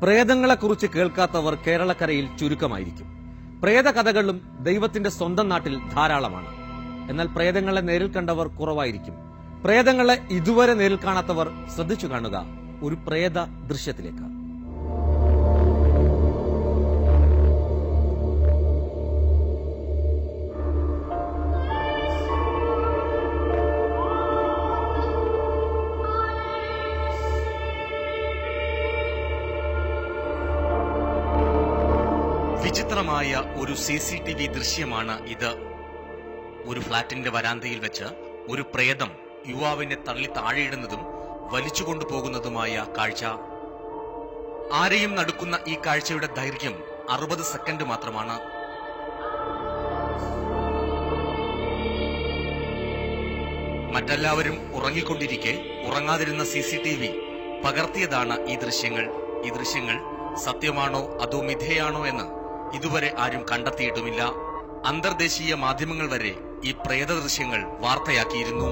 പ്രേതങ്ങളെക്കുറിച്ച് കേൾക്കാത്തവർ കേരളക്കരയിൽ ചുരുക്കമായിരിക്കും. പ്രേതകഥകളും ദൈവത്തിന്റെ സ്വന്തം നാട്ടിൽ ധാരാളമാണ്. എന്നാൽ പ്രേതങ്ങളെ നേരിൽ കണ്ടവർ കുറവായിരിക്കും. പ്രേതങ്ങളെ ഇതുവരെ നേരിൽ കാണാത്തവർ ശ്രദ്ധിച്ചു കാണുക ഒരു പ്രേത ദൃശ്യത്തിലേക്ക്. വിചിത്രമായ ഒരു CCTV ദൃശ്യമാണ് ഇത്. ഒരു ഫ്ളാറ്റിന്റെ വരാന്തയിൽ വെച്ച് ഒരു പ്രേതം യുവാവിനെ തള്ളി താഴെയിടുന്നതും വലിച്ചുകൊണ്ടു പോകുന്നതുമായ കാഴ്ച. ആരെയും നടുക്കുന്ന ഈ കാഴ്ചയുടെ ദൈർഘ്യം 60 സെക്കൻഡ് മാത്രമാണ്. മറ്റെല്ലാവരും ഉറങ്ങിക്കൊണ്ടിരിക്കെ ഉറങ്ങാതിരുന്ന CCTV പകർത്തിയതാണ് ഈ ദൃശ്യങ്ങൾ. ഈ ദൃശ്യങ്ങൾ സത്യമാണോ അതോ മിഥ്യയാണോ എന്ന് ഇതുവരെ ആരും കണ്ടെത്തിയിട്ടുമില്ല. അന്തർദേശീയ മാധ്യമങ്ങൾ വരെ ഈ പ്രേത ദൃശ്യങ്ങൾ വാർത്തയാക്കിയിരുന്നു.